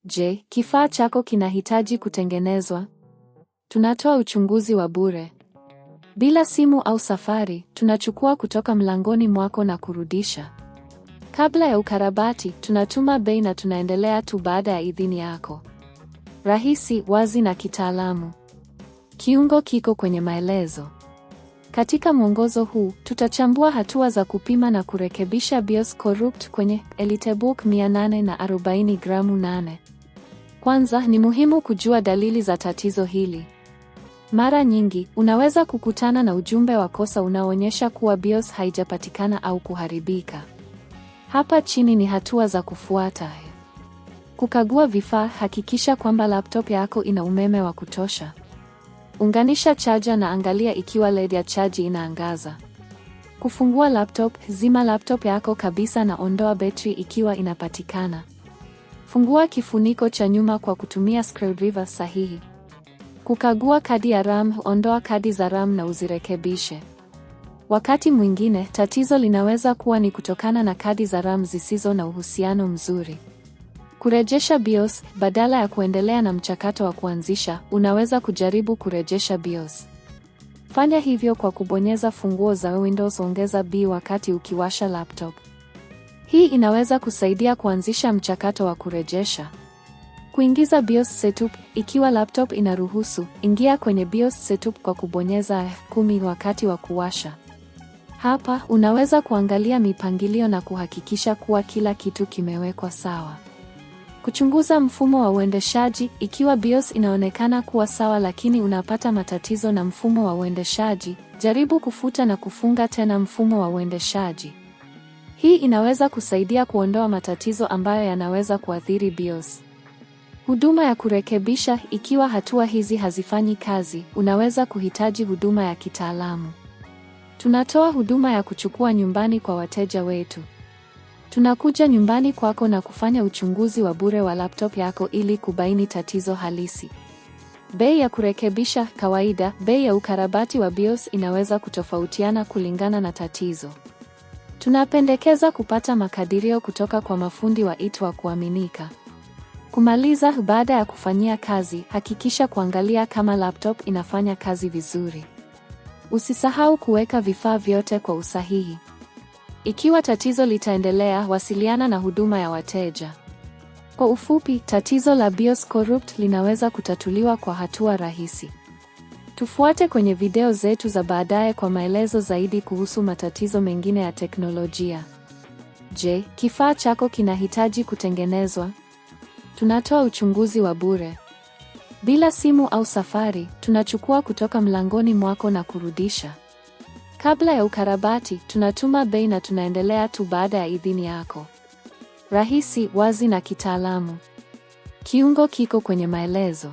Je, kifaa chako kinahitaji kutengenezwa? Tunatoa uchunguzi wa bure. Bila simu au safari, tunachukua kutoka mlangoni mwako na kurudisha. Kabla ya ukarabati, tunatuma bei na tunaendelea tu baada ya idhini yako. Rahisi, wazi na kitaalamu. Kiungo kiko kwenye maelezo. Katika mwongozo huu, tutachambua hatua za kupima na kurekebisha BIOS Corrupt kwenye EliteBook 840 gramu 8. Kwanza, ni muhimu kujua dalili za tatizo hili. Mara nyingi, unaweza kukutana na ujumbe wa kosa unaoonyesha kuwa BIOS haijapatikana au kuharibika. Hapa chini ni hatua za kufuata. Kukagua vifaa, hakikisha kwamba laptop yako ina umeme wa kutosha. Unganisha chaja na angalia ikiwa LED ya chaji inaangaza. Kufungua laptop, zima laptop yako kabisa na ondoa betri ikiwa inapatikana. Fungua kifuniko cha nyuma kwa kutumia screwdriver sahihi. Kukagua kadi ya RAM, ondoa kadi za RAM na uzirekebishe. Wakati mwingine, tatizo linaweza kuwa ni kutokana na kadi za RAM zisizo na uhusiano mzuri. Kurejesha BIOS, badala ya kuendelea na mchakato wa kuanzisha, unaweza kujaribu kurejesha BIOS. Fanya hivyo kwa kubonyeza funguo za Windows ongeza B wakati ukiwasha laptop. Hii inaweza kusaidia kuanzisha mchakato wa kurejesha. Kuingiza BIOS setup, ikiwa laptop inaruhusu, ingia kwenye BIOS setup kwa kubonyeza F10 wakati wa kuwasha. Hapa, unaweza kuangalia mipangilio na kuhakikisha kuwa kila kitu kimewekwa sawa. Kuchunguza mfumo wa uendeshaji, ikiwa BIOS inaonekana kuwa sawa lakini unapata matatizo na mfumo wa uendeshaji, jaribu kufuta na kufunga tena mfumo wa uendeshaji. Hii inaweza kusaidia kuondoa matatizo ambayo yanaweza kuathiri BIOS. Huduma ya kurekebisha, ikiwa hatua hizi hazifanyi kazi, unaweza kuhitaji huduma ya kitaalamu. Tunatoa huduma ya kuchukua nyumbani kwa wateja wetu. Tunakuja nyumbani kwako na kufanya uchunguzi wa bure wa laptop yako ili kubaini tatizo halisi. Bei ya kurekebisha, kawaida, bei ya ukarabati wa BIOS inaweza kutofautiana kulingana na tatizo. Tunapendekeza kupata makadirio kutoka kwa mafundi wa IT wa kuaminika. Kumaliza, baada ya kufanyia kazi, hakikisha kuangalia kama laptop inafanya kazi vizuri. Usisahau kuweka vifaa vyote kwa usahihi. Ikiwa tatizo litaendelea, wasiliana na huduma ya wateja. Kwa ufupi, tatizo la BIOS Corrupt linaweza kutatuliwa kwa hatua rahisi. Tufuate kwenye video zetu za baadaye kwa maelezo zaidi kuhusu matatizo mengine ya teknolojia. Je, kifaa chako kinahitaji kutengenezwa? Tunatoa uchunguzi wa bure. Bila simu au safari, tunachukua kutoka mlangoni mwako na kurudisha. Kabla ya ukarabati, tunatuma bei na tunaendelea tu baada ya idhini yako. Rahisi, wazi na kitaalamu. Kiungo kiko kwenye maelezo.